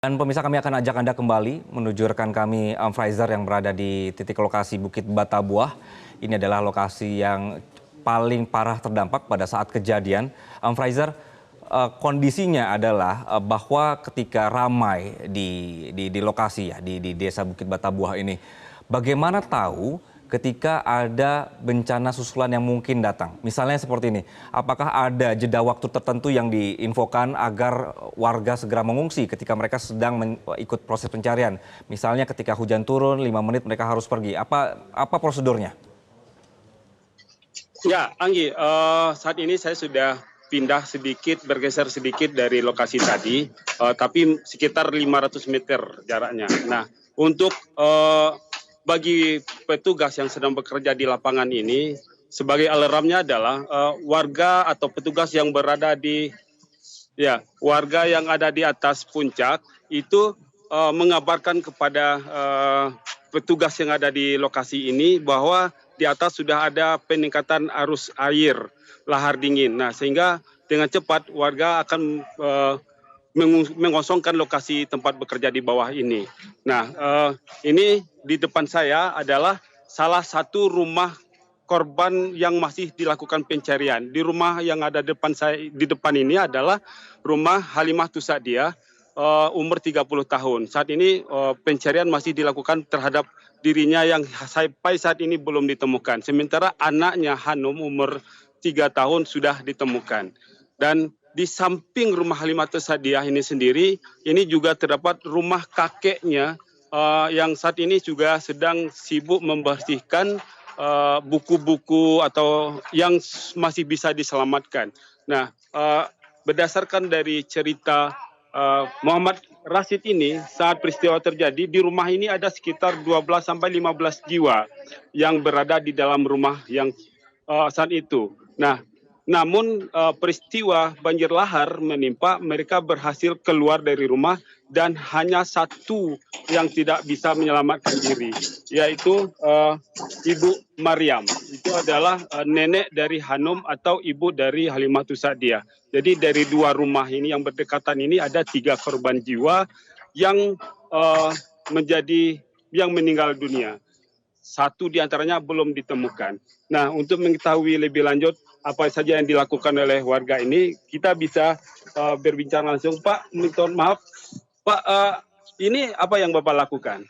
Dan pemirsa, kami akan ajak Anda kembali menuju rekan kami Fraser yang berada di titik lokasi Bukit Batabuah. Ini adalah lokasi yang paling parah terdampak pada saat kejadian. Fraser, kondisinya adalah bahwa ketika ramai di lokasi ya di desa Bukit Batabuah ini, bagaimana tahu ketika ada bencana susulan yang mungkin datang? Misalnya seperti ini, apakah ada jeda waktu tertentu yang diinfokan agar warga segera mengungsi ketika mereka sedang ikut proses pencarian? Misalnya ketika hujan turun, 5 menit mereka harus pergi. Apa prosedurnya? Ya, Anggi, saat ini saya sudah pindah sedikit, bergeser sedikit dari lokasi tadi, tapi sekitar 500 meter jaraknya. Nah, untuk bagi petugas yang sedang bekerja di lapangan ini, sebagai alarmnya adalah warga atau petugas yang berada warga yang ada di atas puncak itu mengabarkan kepada petugas yang ada di lokasi ini bahwa di atas sudah ada peningkatan arus air lahar dingin. Nah, sehingga dengan cepat warga akan mengosongkan lokasi tempat bekerja di bawah ini. Nah, ini di depan saya adalah salah satu rumah korban yang masih dilakukan pencarian. Di rumah yang ada di depan ini adalah rumah Halimah Tusadia, umur 30 tahun. Saat ini pencarian masih dilakukan terhadap dirinya yang sampai saat ini belum ditemukan. Sementara anaknya Hanum umur 3 tahun sudah ditemukan. Dan di samping rumah Halimah Tusadia ini sendiri, ini juga terdapat rumah kakeknya yang saat ini juga sedang sibuk membersihkan buku-buku atau yang masih bisa diselamatkan. Nah, berdasarkan dari cerita Muhammad Rashid ini, saat peristiwa terjadi di rumah ini ada sekitar 12 sampai 15 jiwa yang berada di dalam rumah yang saat itu. Nah, namun peristiwa banjir lahar menimpa, mereka berhasil keluar dari rumah dan hanya satu yang tidak bisa menyelamatkan diri, yaitu Ibu Maryam. Itu adalah nenek dari Hanum atau ibu dari Halimah Tusadia. Jadi dari dua rumah ini yang berdekatan ini ada 3 korban jiwa yang yang meninggal dunia. Satu di antaranya belum ditemukan. Nah, untuk mengetahui lebih lanjut apa saja yang dilakukan oleh warga ini, kita bisa berbincang langsung. Pak, minta maaf, Pak, ini apa yang Bapak lakukan?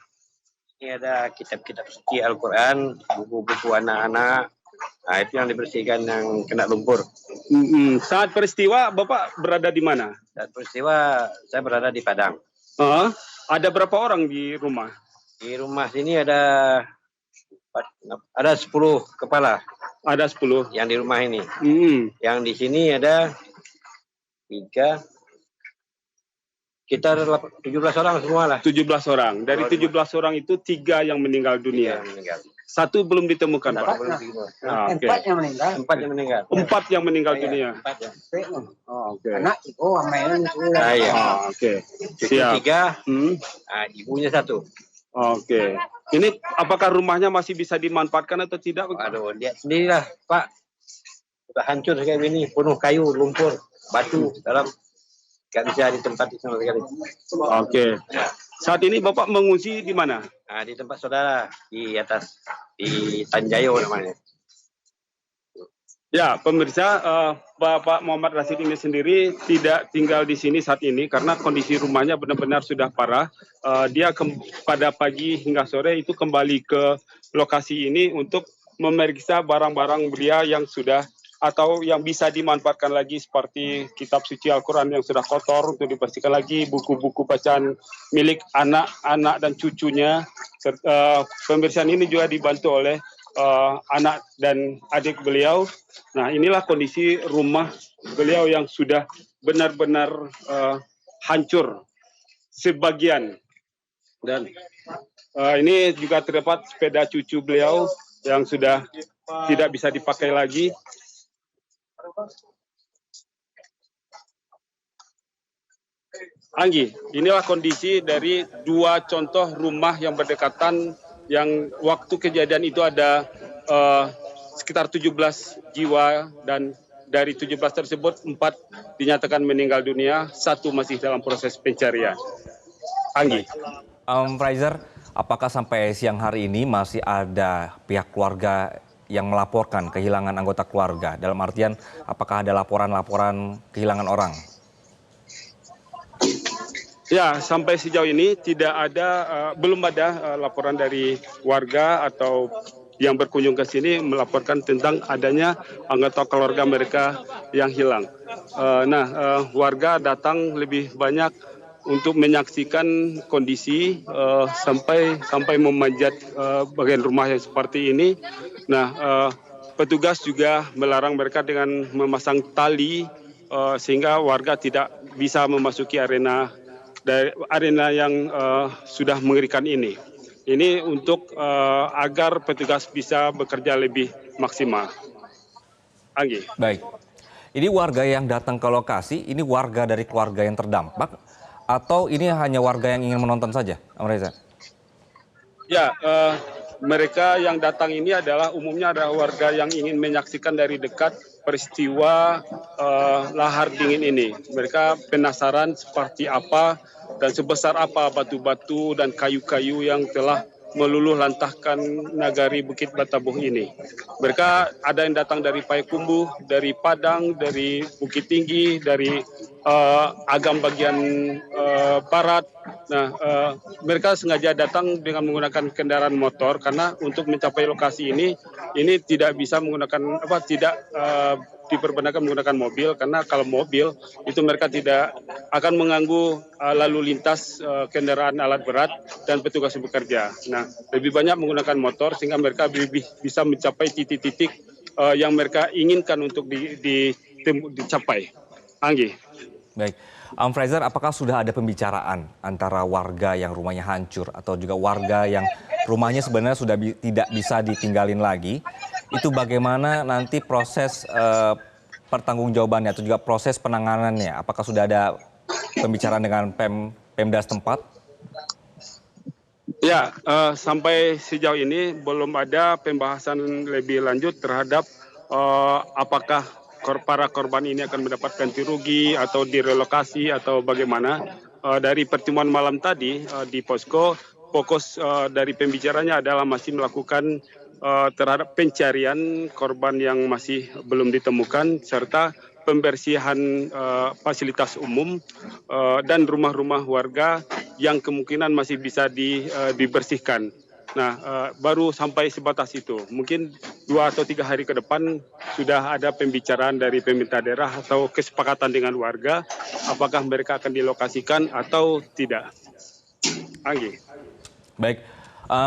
Ini ada kitab-kitab suci Al-Quran, buku-buku anak-anak. Nah, itu yang dibersihkan yang kena lumpur. Saat peristiwa, Bapak berada di mana? Saat peristiwa, saya berada di Padang. Ada berapa orang di rumah? Di rumah sini ada 10 kepala. Ada 10 yang di rumah ini. Yang di sini ada 3, sekitar 17 orang semua lah. 17 orang. Dari 17 orang itu 3 yang meninggal dunia. 3 yang meninggal. 1 belum ditemukan, Pak. Okay. 4 yang meninggal. 4 yang meninggal. 4 yang meninggal dunia. 4 ya. Okay. Anak itu amalan sudah. Oke. Siap. 3, ibunya 1. Oke. Ini apakah rumahnya masih bisa dimanfaatkan atau tidak? Aduh, lihat sendirilah, Pak. Sudah hancur kayak gini, penuh kayu, lumpur, batu dalam. Gak bisa ditempati sama sekali. Oke. Saat ini Bapak mengungsi di mana? Nah, di tempat saudara, di atas, di Tanjayo namanya. Ya, pemirsa, Bapak Muhammad Rashid ini sendiri tidak tinggal di sini saat ini karena kondisi rumahnya benar-benar sudah parah. Dia pada pagi hingga sore itu kembali ke lokasi ini untuk memeriksa barang-barang belia yang sudah atau yang bisa dimanfaatkan lagi seperti kitab suci Al-Quran yang sudah kotor untuk dibersihkan lagi, buku-buku bacaan milik anak-anak dan cucunya. Pembersihan ini juga dibantu oleh anak dan adik beliau. Nah, inilah kondisi rumah beliau yang sudah benar-benar hancur sebagian. Dan ini juga terdapat sepeda cucu beliau yang sudah tidak bisa dipakai lagi. Anggi, inilah kondisi dari 2 contoh rumah yang berdekatan yang waktu kejadian itu ada sekitar 17 jiwa dan dari 17 tersebut 4 dinyatakan meninggal dunia, 1 masih dalam proses pencarian. Anggi. Fraser, apakah sampai siang hari ini masih ada pihak keluarga yang melaporkan kehilangan anggota keluarga? Dalam artian, apakah ada laporan-laporan kehilangan orang? Ya, sampai sejauh ini belum ada laporan dari warga atau yang berkunjung ke sini melaporkan tentang adanya anggota keluarga mereka yang hilang. Warga datang lebih banyak untuk menyaksikan kondisi sampai memanjat bagian rumah yang seperti ini. Petugas juga melarang mereka dengan memasang tali sehingga warga tidak bisa memasuki arena yang sudah mengerikan ini. Ini untuk agar petugas bisa bekerja lebih maksimal. Anggi. Baik, ini warga yang datang ke lokasi, ini warga dari keluarga yang terdampak, atau ini hanya warga yang ingin menonton saja, Reza? Ya, mereka yang datang ini umumnya adalah warga yang ingin menyaksikan dari dekat peristiwa lahar dingin ini. Mereka penasaran seperti apa dan sebesar apa batu-batu dan kayu-kayu yang telah meluluh lantahkan nagari Bukit Batabuh ini. Mereka ada yang datang dari Payakumbuh, dari Padang, dari Bukit Tinggi, dari Agam bagian barat. Mereka sengaja datang dengan menggunakan kendaraan motor karena untuk mencapai lokasi ini tidak bisa menggunakan diperbenarkan menggunakan mobil, karena kalau mobil itu mereka tidak akan mengganggu lalu lintas kendaraan alat berat dan petugas yang bekerja. Lebih banyak menggunakan motor sehingga mereka bisa mencapai titik-titik yang mereka inginkan untuk dicapai. Anggi. Baik, Fraser, apakah sudah ada pembicaraan antara warga yang rumahnya hancur atau juga warga yang rumahnya sebenarnya sudah tidak bisa ditinggalin lagi? Itu bagaimana nanti proses pertanggungjawabannya atau juga proses penanganannya? Apakah sudah ada pembicaraan dengan Pemda setempat? Ya, sampai sejauh ini belum ada pembahasan lebih lanjut terhadap apakah para korban ini akan mendapat ganti rugi atau direlokasi atau bagaimana. Dari pertemuan malam tadi di posko, fokus dari pembicaranya adalah masih melakukan terhadap pencarian korban yang masih belum ditemukan serta pembersihan fasilitas umum dan rumah-rumah warga yang kemungkinan masih bisa dibersihkan. Baru sampai sebatas itu. Mungkin 2 atau 3 hari ke depan sudah ada pembicaraan dari pemerintah daerah atau kesepakatan dengan warga apakah mereka akan dilokasikan atau tidak. Anggi. Baik,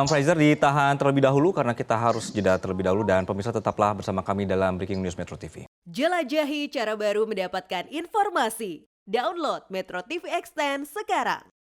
Fraser ditahan terlebih dahulu karena kita harus jeda terlebih dahulu dan pemirsa tetaplah bersama kami dalam Breaking News Metro TV. Jelajahi cara baru mendapatkan informasi. Download Metro TV Extend sekarang.